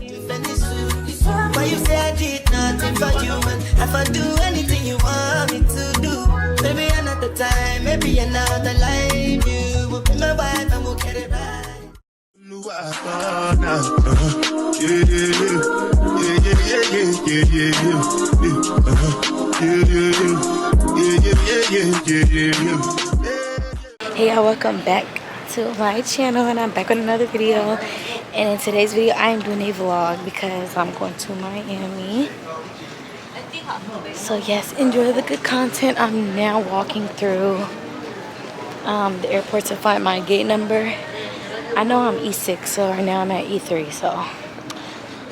Why you say I did nothing for you, man? If I do anything you want me to do, maybe another time, maybe another life, you will be my wife and we'll get it right. Hey y'all, welcome back to my channel, and I'm back with another video. And in today's video I am doing a vlog because I'm going to Miami. So yes, enjoy the good content. I'm now walking through the airport to find my gate number. I know I'm E6, so right now I'm at E3, so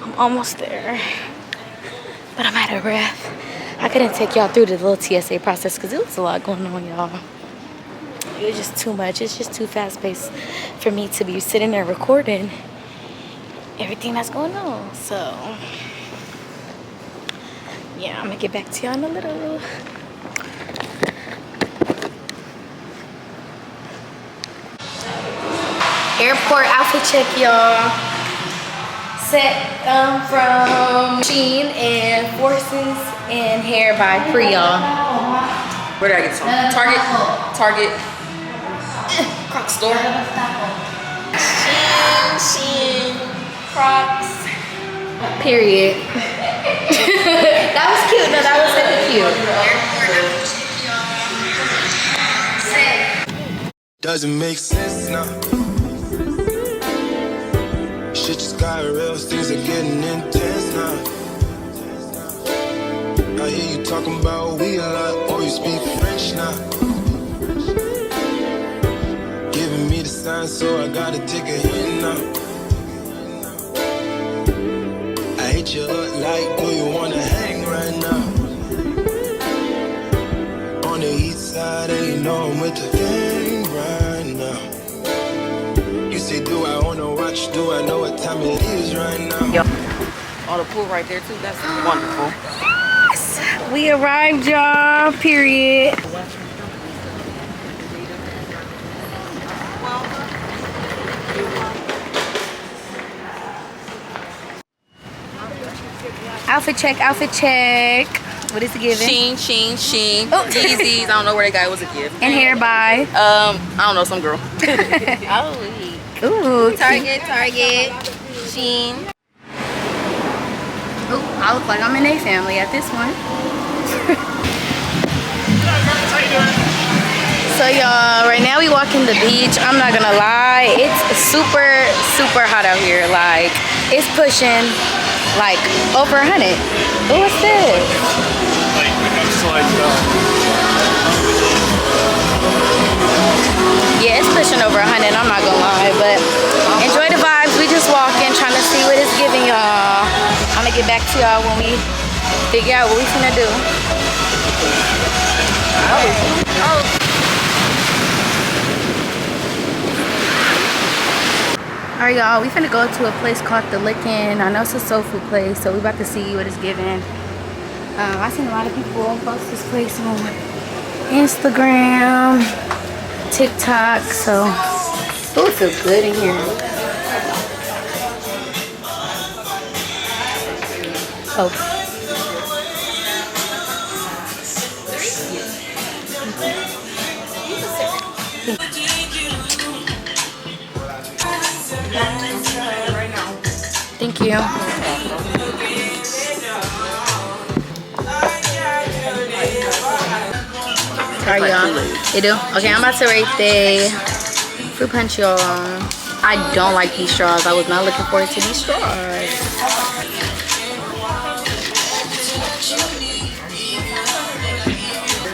I'm almost there, but I'm out of breath. I couldn't take y'all through the little TSA process because it was a lot going on, y'all. It was just too much. It's just too fast-paced for me to be sitting there recording everything that's going on. So yeah, I'm gonna get back to y'all in a little. Airport outfit check, y'all. Set from Sheen and Forces and hair by Priya. Where did I get this from? Target. Crocs store. Sheen, Crocs. Period. That was cute. No, that was super cute. Doesn't make sense now. Shit just got real, things are getting intense now. I hear you talking about we a lot, or you speak French now. Giving me the sign, so I gotta take a hint now. I hit you up like, do you wanna hang right now? On the east side, and you know I'm with the gang right now. You say, do I wanna watch? Do I know what time it is right now? Yep. Oh, the pool right there too. That's wonderful. Yes, we arrived, y'all. Period. Outfit check, outfit check. What is it giving? Sheen. Oh. Yeezys. I don't know where they got. It was a gift. And hair by? I don't know, some girl. Ooh, Target. Sheen. Ooh, I look like I'm in a family at this one. So y'all, right now we walking the beach. I'm not gonna lie, it's super hot out here. Like, it's pushing like over 100. Ooh, what's this? Yeah, it's pushing over 100, I'm not gonna lie, but enjoy the vibes. We just walking, trying to see what it's giving y'all. I'm gonna get back to y'all when we figure out what we finna do. Alright y'all, we finna go to a place called The Lickin'. I know it's a soul food place, so we about to see what it's giving. I seen a lot of people post this place on Instagram, TikTok, so it feels good in here. Oh. Thank you. Alright y'all, you do? Okay, I'm about to rate the fruit punch, y'all. I don't like these straws. I was not looking forward to these straws.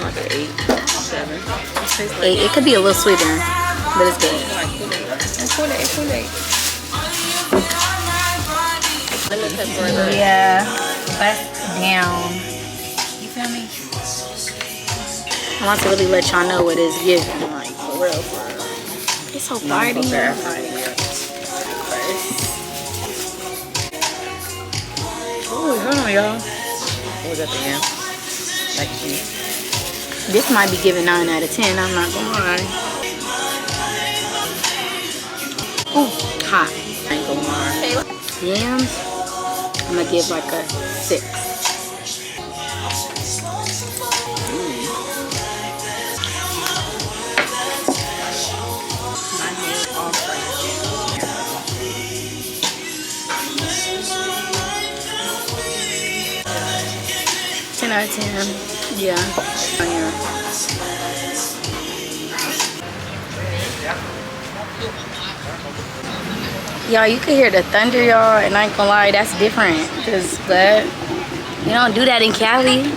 Like an 8, 7. It could be a little sweeter, but it's good. Yeah, bust down. You feel me? I want to really let y'all know what it's giving, like, for real. It's so fire in here. Oh, hold on, y'all. What was that the end? Like cheese. This might be giving 9 out of 10, I'm not gonna lie. Ooh, hot. I ain't gonna lie. Yams. I'm gonna give like a 6. My head all crazy. 10 out of 10. Yeah. Y'all, you can hear the thunder, y'all, and I ain't gonna lie, that's different. But you don't do that in Cali.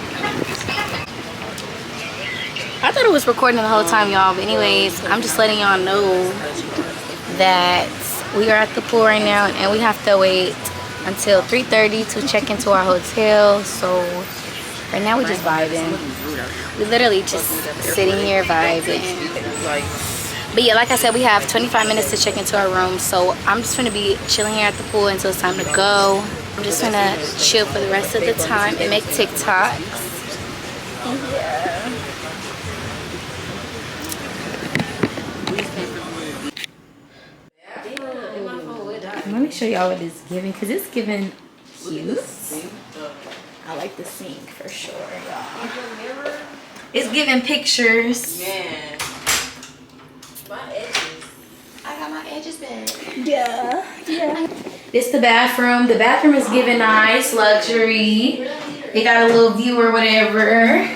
I thought it was recording the whole time, y'all. But anyways, I'm just letting y'all know that we are at the pool right now, and we have to wait until 3:30 to check into our hotel. So right now we're just vibing. We literally just sitting here vibing. But yeah, like I said, we have 25 minutes to check into our room. So I'm just gonna be chilling here at the pool until it's time to go. I'm just gonna chill for the rest of the time and make TikToks. Yeah. Let me show y'all what it's giving, because it's giving cute. I like the sink for sure, y'all. It's giving pictures. Man. My edges. I got my edges back. Yeah. It's the bathroom. The bathroom is giving nice luxury. They got a little view or whatever.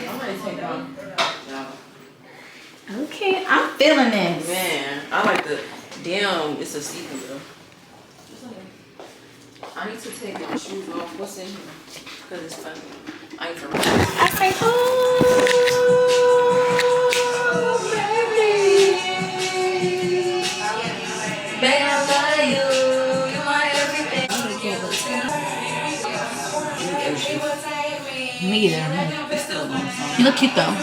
Okay, I'm feeling this. Man, I like the damn. It's a season though. I need to take the shoes off. What's in here? Cause it's funny. I ain't for real. I say, oh, baby. Baby, I love you. You're my everything. Me either. You look cute though.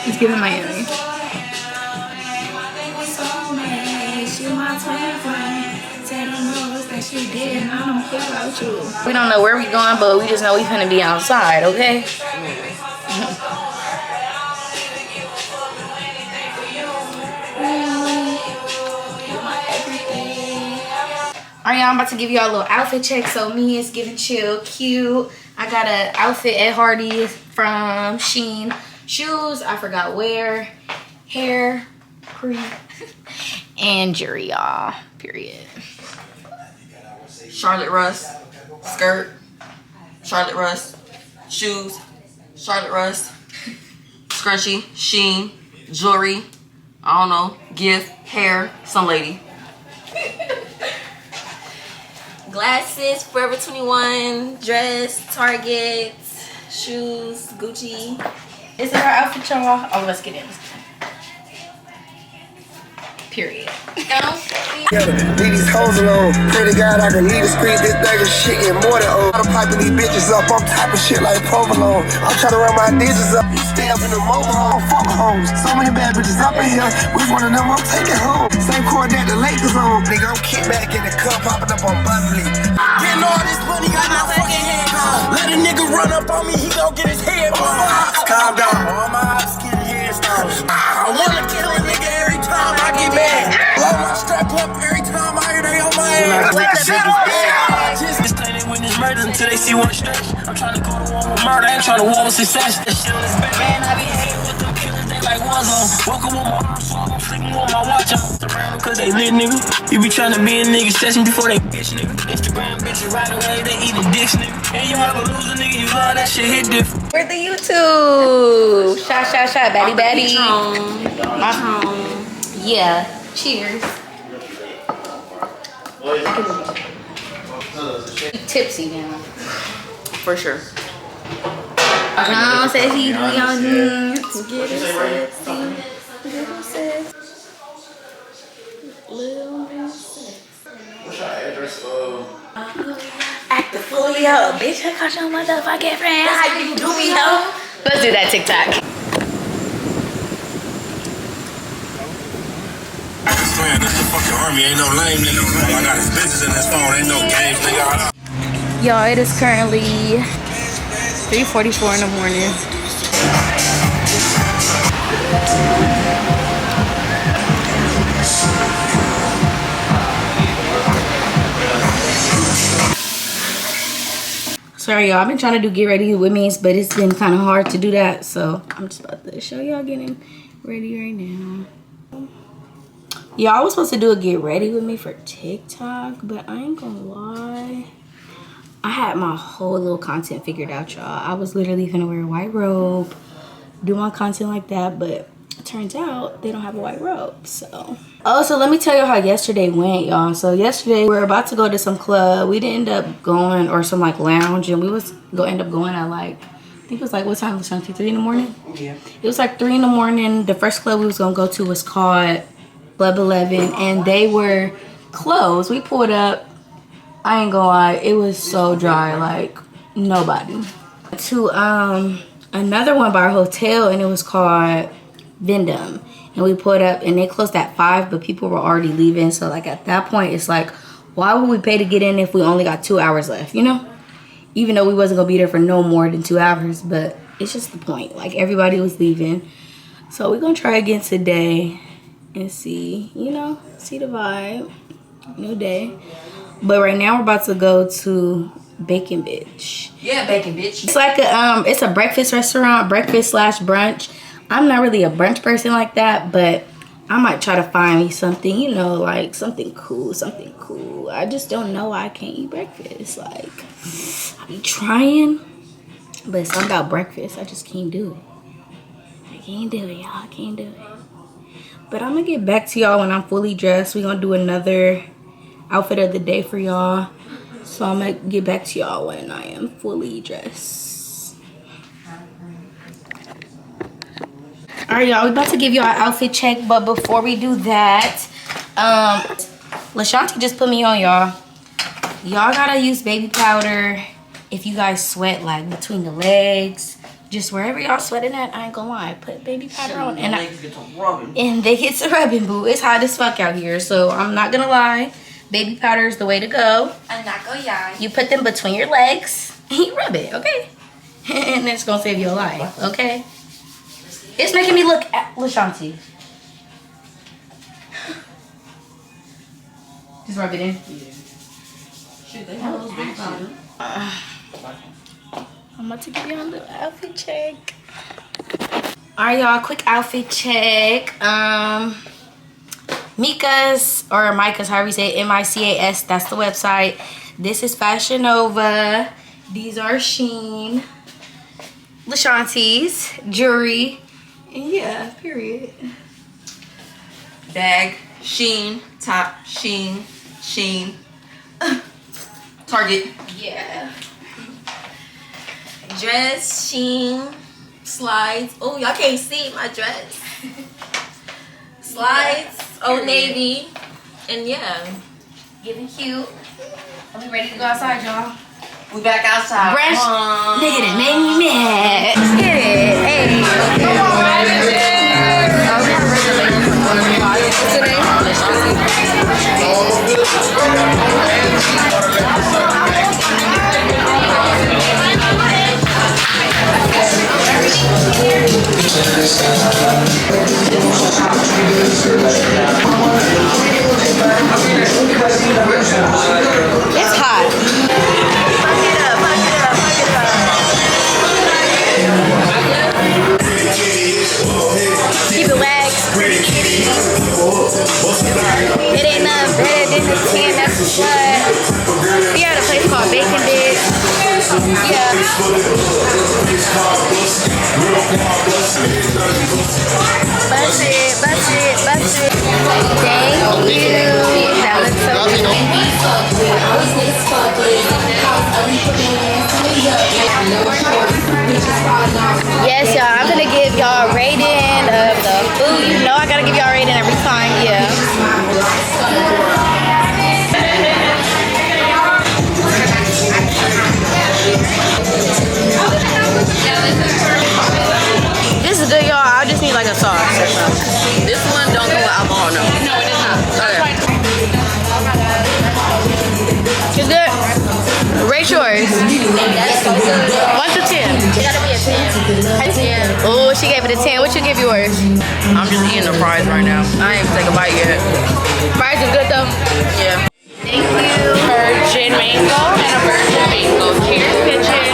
It's giving Miami. We don't know where we going, but we just know we finna be outside, okay? Alright, y'all, I'm about to give y'all a little outfit check. So me is giving chill, cute. I got an outfit at Hardee's from Shein. Shoes, I forgot where. Hair, cream, and jewelry, y'all. Period. Charlotte Russ skirt. Charlotte Russ shoes. Charlotte Russ scrunchie. Shein jewelry. I don't know. Gift hair. Some lady. Glasses, Forever 21, dress, Target, shoes, Gucci. Is that our outfit, y'all? Oh, let's get in. Period. Leave these hoes alone. Pray to God I can leave the street. This bag of shit get more than old. I'm piping these bitches up. I'm typing shit like provolone. I'm trying to run my digits up. You stay up in the mobile home. Fuck hoes. So many bad bitches up in here. Which one of them I'm taking home? Same court that the Lakers on. Nigga, I'm kicked back in the cup, popping up on Bumbley. Getting all this money, got my fucking head gone. Let a nigga run up on me, he gon' get his head blown. Calm down. All my ops getting headstones. I wanna kill a nigga every time I get mad. Blow my strap up every time I hear they on my ass. Just stay there witness murder until they see one stretch. I'm trying to go to war with murder, I ain't trying to war with success. That shit on this back, man, I be hating with them killers, they like one zone. Woke up with my arms, so I'm flicking with my watch on. Around cause they lit, nigga. You be trying to be a nigga session before they bitch, nigga. Instagram bitches right away, they eating dicks, nigga. And you have a loser, nigga, you love that shit hit different. Where's the YouTube? Shot, baddie, baddie. Yeah. Cheers. Tipsy now. For sure. No, says he do your dance. Get it sexy. Little sex. Little sex. What's your address? Act the fool, yo. Bitch, I caught your motherfucking friends. How you do me, ho? Let's do that TikTok. This the fucking army, ain't no lame nigga. All I got is bitches in this phone, ain't no games, nigga. Y'all, it is currently 3:44 in the morning. Sorry, y'all. I've been trying to do get ready with me, but it's been kind of hard to do that. So I'm just about to show y'all getting ready right now. Yeah, I was supposed to do a get ready with me for TikTok, but I ain't gonna lie. I had my whole little content figured out, y'all. I was literally gonna wear a white robe, do my content like that, but it turns out they don't have a white robe, so. Oh, so let me tell you how yesterday went, y'all. So yesterday we were about to go to some club. We didn't end up going, or some like lounge, and we was gonna end up going at like, I think it was like, what time was it? 3 in the morning? Yeah. It was like 3 in the morning. The first club we was gonna go to was called Club 11, and they were closed. We pulled up. I ain't gonna lie, it was so dry, like nobody. To another one by our hotel, and it was called Vendom, and we pulled up and they closed at 5, but people were already leaving. So like at that point, it's like, why would we pay to get in if we only got 2 hours left, you know? Even though we wasn't gonna be there for no more than 2 hours, but it's just the point. Like everybody was leaving, so we're gonna try again today and see, you know, see the vibe. New day. But right now we're about to go to Bacon Bitch. Yeah, Bacon Bitch. It's like a it's a breakfast restaurant, breakfast / brunch. I'm not really a brunch person like that, but I might try to find me something, you know, like something cool, something cool. I just don't know why I can't eat breakfast. Like, I be trying, but it's something about breakfast. I just can't do it. I can't do it, y'all. I can't do it. But I'm gonna get back to y'all when I'm fully dressed. We're gonna do another outfit of the day for y'all. So I'm gonna get back to y'all when I am fully dressed. Alright, y'all, we about to give y'all an outfit check, but before we do that, LaShanti just put me on, y'all. Y'all gotta use baby powder if you guys sweat, like between the legs. Just wherever y'all sweating at, I ain't gonna lie. Put baby powder on. And they get to rubbing, boo. It's hot as fuck out here, so I'm not gonna lie. Baby powder is the way to go. I'm not gonna lie. You put them between your legs and you rub it, okay? And it's gonna save your life, okay? It's making me look at LaShanti. Just rub it in. Yeah. Shoot, they have those baby powder. I'm about to give y'all a little outfit check. Alright, y'all, quick outfit check. Mika's, or Micah's, however you say it, MICAS, that's the website. This is Fashion Nova. These are Sheen. LaShanti's, jewelry. And yeah, period. Bag, Sheen. Top, Sheen. Sheen. Target. Yeah. Dress, Sheen. Slides. Oh, y'all can't see my dress. Slides, Old Navy. And yeah. Getting cute. Are we ready to go outside, y'all? We back outside. Brunch. Nigga that made me mad. Let's get it. Hey. Come on. It's hot. Keep it waxed. It ain't nothing better than the 10, that's for what. We at a place called Bacon Bitch. Yeah. Bust it, bust it, bust it. Thank you. That looks so yes, y'all, I'm gonna give y'all a rating of the food. You know I gotta give y'all a rating every time, yeah. This is good, y'all. I just need like a sauce or something. This one don't go with alcohol, no. No, it is not. Okay. It's good. Rate yours. 1 to 10. It gotta be a 10. Oh, she gave it a 10. What you give yours? I'm just eating the fries right now. I ain't even take a bite yet. Fries is good though. Yeah. Thank you. Virgin mango and a virgin mango. Cheers, bitches.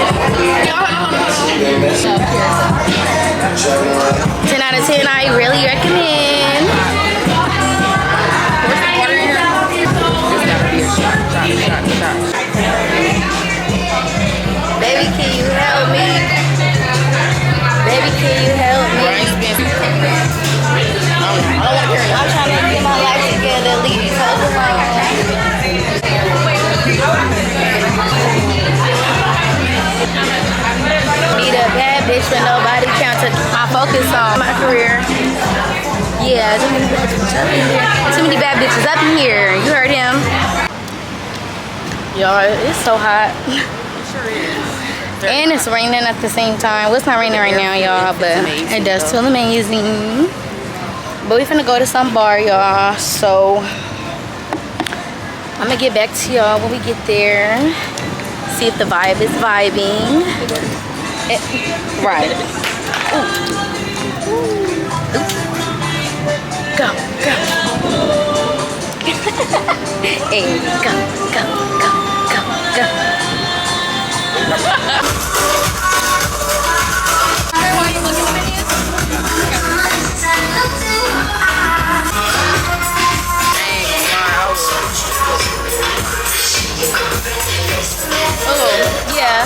bitch with nobody count to keep my focus on my career. Yeah, too many bad bitches up in here. Too many bad bitches up in here. You heard him. Y'all, it's so hot. It sure is. And it's raining at the same time. Well, it's not raining right now, y'all, but it does feel amazing. But we finna go to some bar, y'all. So I'm gonna get back to y'all when we get there. See if the vibe is vibing. Right. Ooh. Go, go. Hey, go, go, go, go, go. Oh, yeah.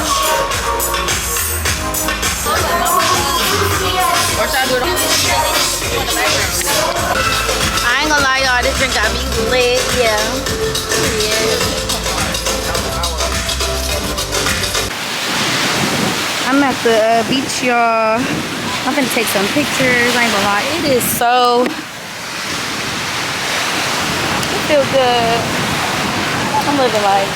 I ain't gonna lie, y'all. This drink got me lit. Yeah. I'm at the beach, y'all. I'm gonna take some pictures. I ain't gonna lie. It is so. It feels good. I'm living life.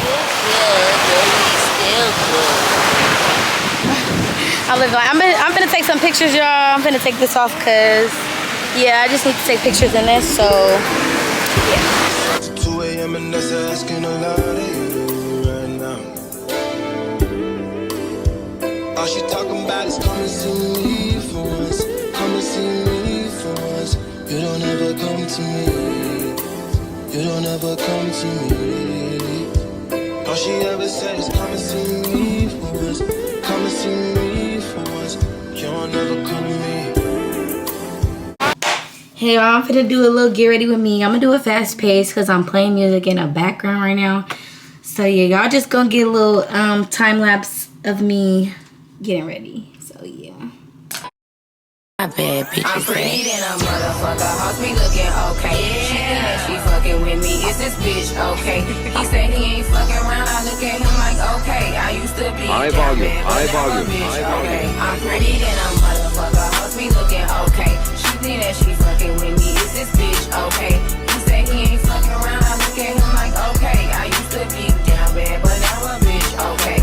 I'm living life. I'm gonna take some pictures, y'all. I'm gonna take this off because, yeah, I just need to take pictures in this. So, yeah. 2 a.m. and that's asking a lot of you right now. All she talking about is come and see me for once. Come and see me for once. You don't ever come to me. You don't ever come to me. All she ever said is come and see me for once. Come and see me for once. You don't ever come to me. Hey, y'all, I'm finna do a little get ready with me. I'm gonna do a fast pace because I'm playing music in the background right now. So yeah, y'all just gonna get a little time lapse of me getting ready. So yeah. My bad bitch. I'm pretty than a motherfucker. Hoes be looking okay. She think that she fucking with me. Is this bitch okay? He said he ain't fucking around. I look at him like okay. I used to be High down volume, bad, but high now volume, a bitch high okay. volume. I'm pretty than a motherfucker. Hoes be looking okay. She think that she fucking with me. Is this bitch okay? He said he ain't fucking around. I look at him like okay. I used to be down bad, but now a bitch okay.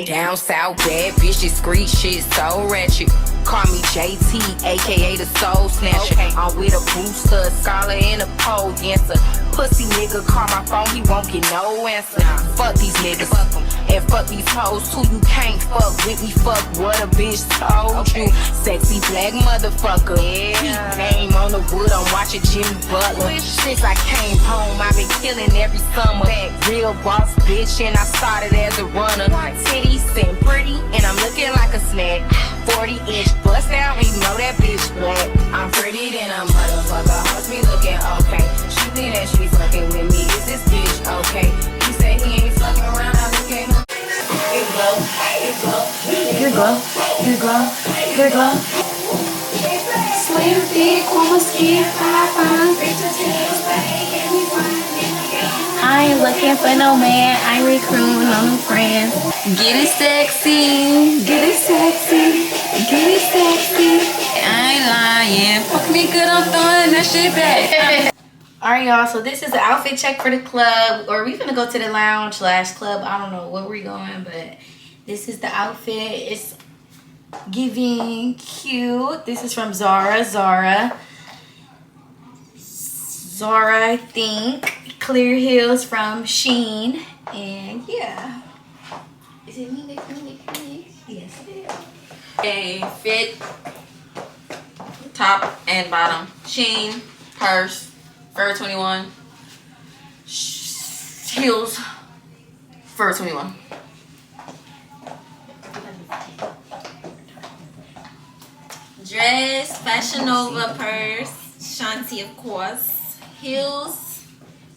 Down south bad bitch, discreet shit so ratchet. Call me JT, aka the Soul Snatcher. Okay. I'm with a booster, a scholar, and a pole dancer. Pussy nigga call my phone, he won't get no answer. Fuck these niggas, fuck them. And fuck these hoes too, you can't fuck with me. Fuck what a bitch told you. Sexy black motherfucker. Yeah. Name on the wood, I'm watching Jimmy Butler. Since I came home, I've been killing every summer. Real boss bitch, and I started as a runner. Titties and pretty, and I'm looking like a snack. 40-inch bust down, and you know that bitch black. I'm pretty than a motherfucker. Hoes be looking okay. She think that she fucking with me. Is this bitch okay? He said he ain't fucking around. I look at him. Here go, here go, here go, here go, here go. Slim thick, woman skin, 5'5". I ain't looking for no man. I ain't recruiting no new friends. Get it sexy. Get it sexy. Get it sexy. I ain't lying. Fuck me good, I'm throwing that shit back. Alright, y'all. So this is the outfit check for the club. Or we finna go to the lounge / club. I don't know where we're going, but this is the outfit. It's giving cute. This is from Zara. Zara, I think. Clear heels from Sheen. And yeah. Is it me? Yes, it is. A fit, top and bottom. Sheen, purse, Fur 21. Heels, Fur 21. Dress, Fashion Nova purse, Shanti of course. Heels.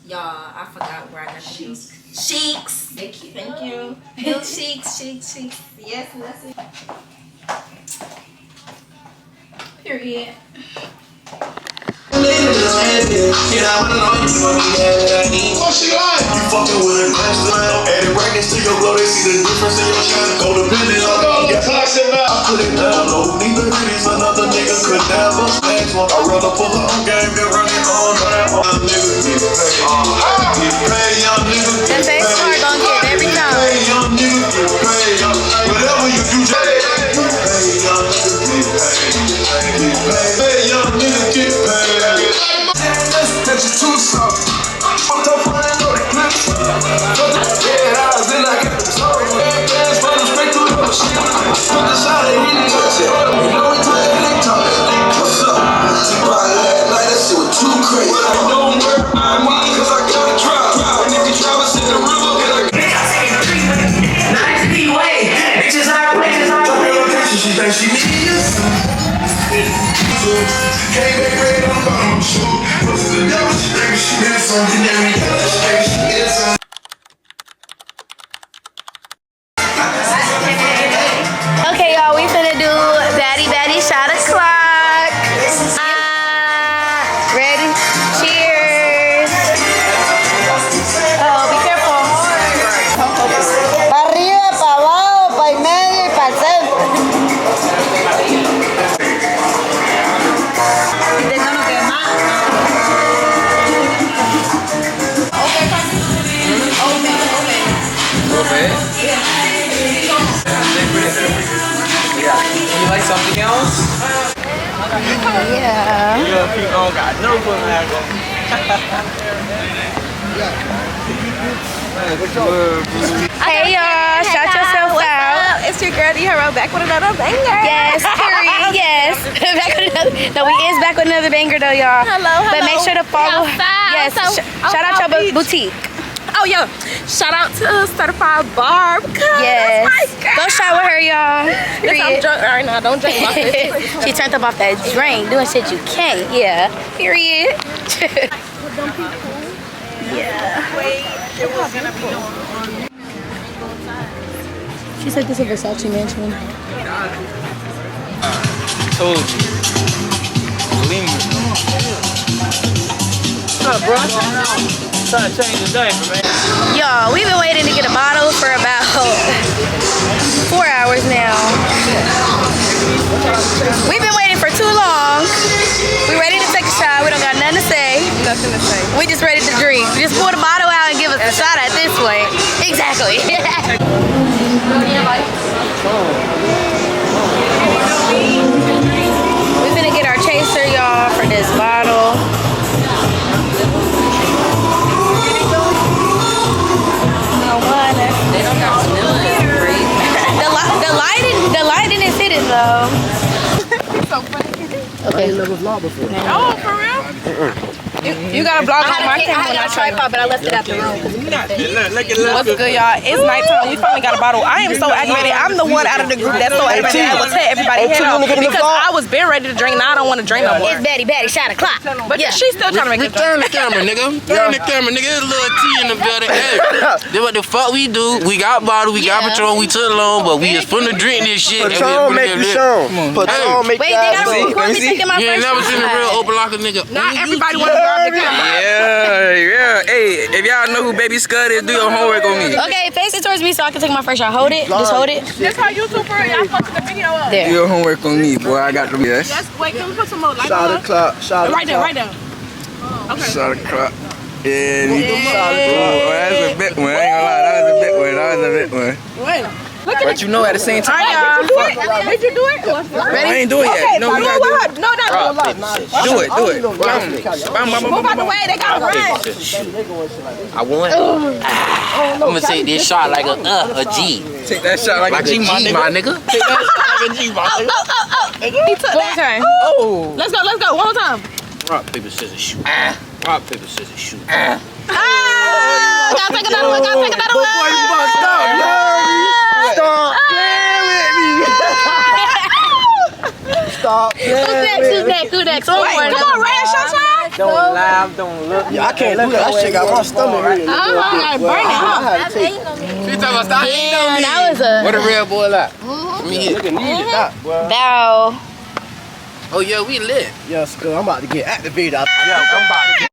Y'all, I forgot where I got the heels. Sheiks. Thank you. Heel sheiks. Yes, that's it. Period. What's she like? You fucking with a glass lamp. Add it right next to your glow, they see the difference in your shine. Go to business, I put it down low, neither of these another nigga could never match one. I'd rather pull up on game than run it on down. Young nigga get paid. Get paid, young nigga get paid. That face card gonna get every time. Young nigga get paid. Whatever you do, get paid. Young nigga get paid. Get paid, young nigga get paid. That's picture too soft. I'm tough on that know the clips. Yeah, I was in like it. Fans running straight through the shit. Put the shot and hit it. You know we took that lick talk. What's up? She brought it last night. That shit was too crazy. Don't worry about me, cause I gotta drive. And if you drive us in the river, then I nice B-way. Bitches are places. She thinks she needs came back red on the bottom of the shoe. Pussy the devil, she thinks she is something. Every day she thinks she is something. Okay, y'all, we finna do baddie shot o'clock. Ready? Cheers. Oh, be careful. Pa' arriba, pa' abajo, pa' en medio y pa' el centro. Intentando quemar. You like something else? Yeah. You don't got no clue, man. Hey, y'all, shout yourself out. It's your girl D-Hero back with another banger. Yes, period, yes. Back with another, no, we is back with another banger though, y'all. Hello. But make sure to follow. Yes, shout out your boutique. Oh, yo, shout out to Certified Barb. Yes. Go shot with her, y'all. Yes, I'm Period. drunk right now. Don't drink about this. She turned up off that drink, doing shit you can't. Yeah. Period. Yeah. She said this is a Versace mansion. Told you. Believe me. What's up, bro? Trying to change the diaper, man. Y'all, we've been waiting to get a bottle for about 4 hours now. We've been waiting for too long. We ready to take a shot. We don't got nothing to say. Nothing to say. We just ready to drink. Just pull the bottle out and give us a shot at this point. Exactly. We're gonna get our chaser, y'all, for this bottle. They don't got vanilla in it, right? The lighting is hidden though. Okay. Oh, for real? You got a vlog on my camera. I had a tripod, but I left it at the room. What's good, y'all? It's nighttime. We finally got a bottle. I am so aggravated. I'm the one out of the group that's so aggravated. I will tell everybody head off because I was been ready to drink. Now I don't want to drink no more. It's baddie shot o'clock. But yeah, she's still trying to make it. Turn the camera, nigga. Turn the camera, nigga. There's a little tea in the building. Hey, this what the fuck we do. We got bottle, we got Patron, we took long, but we just finna drink this shit. Patron make you shown. Patron make Wait, you they gotta shown. record me taking my You ain't first never seen a shot. real open locker nigga. Not everybody want to grab the camera. Yeah. Hey, if y'all know who Baby Scud is, do your homework on me. Okay, face it towards me so I can take my first shot. Hold it. Just hold it. That's how YouTube for y'all posted the video up. Do There. your homework on me, boy. I got them. Yes. Wait, can we put some more light Shot on? o'clock. Shot Right there, o'clock. right there. Okay. Shot o'clock. Yeah. Oh, that's a big one. I ain't gonna lie. That was a big one. That was a big one. Wait. Look at But you know at the same time. Did you do it? I ain't doing it yet. No, we gotta do it. No, not Do it. Move out the way. They gotta run. I won. I'm gonna take this shot like a G. Take that shot like a G, my nigga. Take that shot like a G, my nigga. He took that. Oh. Let's go. One more time. Rock, paper, scissors, shoot. Rock, paper, scissors, shoot. Gotta take another one. Stop playing with me. Stop playing with me. Who's next? Come on, Ray, shut up. Don't laugh, don't look. Yeah, I can't do that. That shit got my stomach hurting. She talking about stop eating on me. That was a Where the real boy at? Let me hit. bow. Oh yeah, we lit. Yeah, Scud, I'm about to get activated. Yeah, I'm about to get.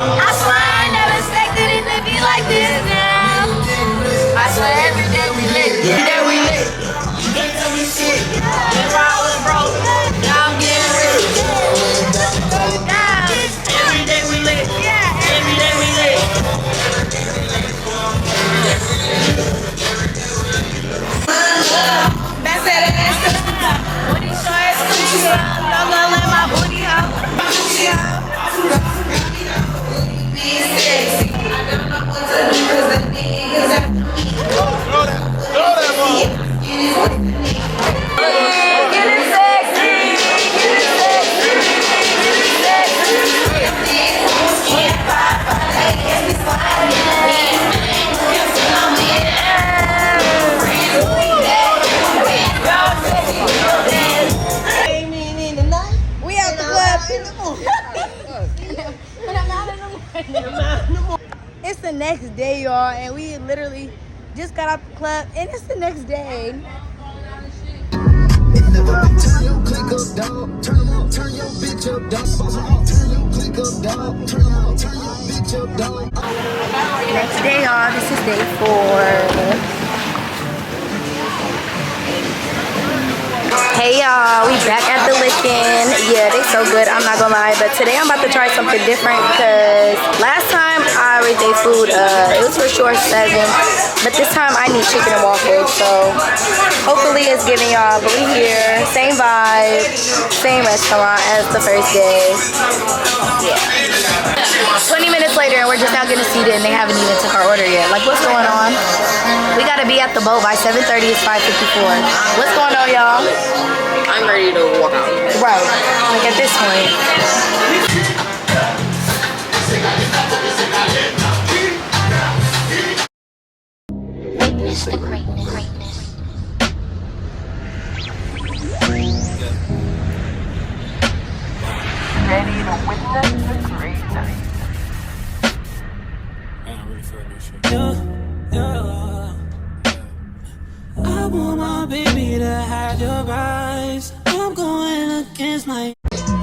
I swear I never expected it to be like this now. I swear every day we lit. Every day we lit. You can't tell me shit. If I was broke, now I'm getting rich. Every day we lit. Every day we lit. Back to the ass. Booty shorts, coochie out. Don't go let my booty out. Booty out. We out the club. It's the next day, y'all, and we literally just got out the club, and it's the next day. Turn your click up, dog. Turn your bitch up, dog. Turn your click up, dog. Turn your bitch up, dog. Next day, y'all. This is day 4. Hey y'all, we back at the Lickin'. Yeah, they so good, I'm not gonna lie. But today I'm about to try something different because last time I rated their food, it was for sure 7. But this time I need chicken and waffles. So hopefully it's giving y'all. But we here, same vibe, same restaurant as the first day. Yeah. 20 minutes later and we're just now getting seated and they haven't even took our order yet. Like, what's going on? We gotta be at the boat by 7:30. It's 5:54. What's going on, y'all? I'm ready to walk out. Right. Like at this point. Ready to witness the greatness. I want my baby to have your eyes. I'm going against my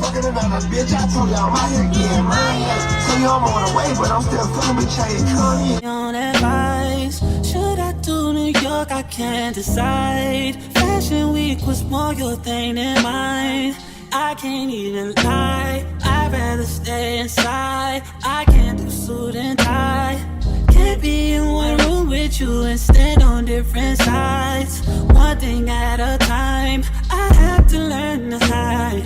Fucking another bitch, I told y'all my head getting mine. So you I'm on the way, but I'm still feeling betrayed. Kanye. on advice. Should I do New York? I can't decide. Fashion week was more your thing than mine. I can't even lie. I'd rather stay inside. I can't do suit and tie. Can't be in one room with you and stand on different sides. One thing at a time. I have to learn to hide.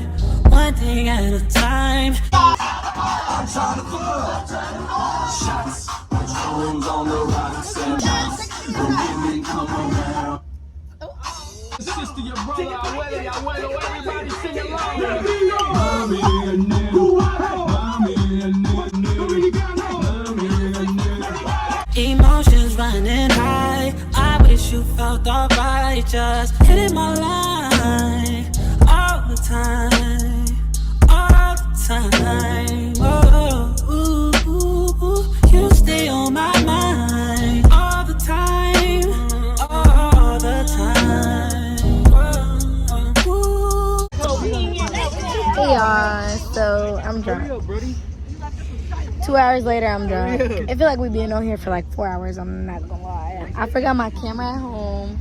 One thing at a time. I'm trying to fuck. Shots. Rooms on the rocks and shots. Don't give me come around. Sister, your brother, abuelo, everybody sing along. Mommy and Emotions running high. I wish you felt alright. Just hitting my line all the time, all the time. Oh, ooh, ooh, ooh. You stay on my mind all the time, all the time. Ooh. Hey y'all, so I'm drunk. 2 hours later, I'm drunk. I feel like we've been on here for like 4 hours, I'm not gonna lie. I forgot my camera at home.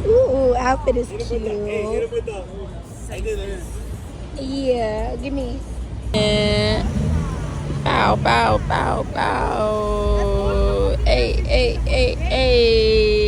Ooh, outfit is cute. Yeah, give me. Bow, bow, bow, bow. Hey, hey, hey, hey.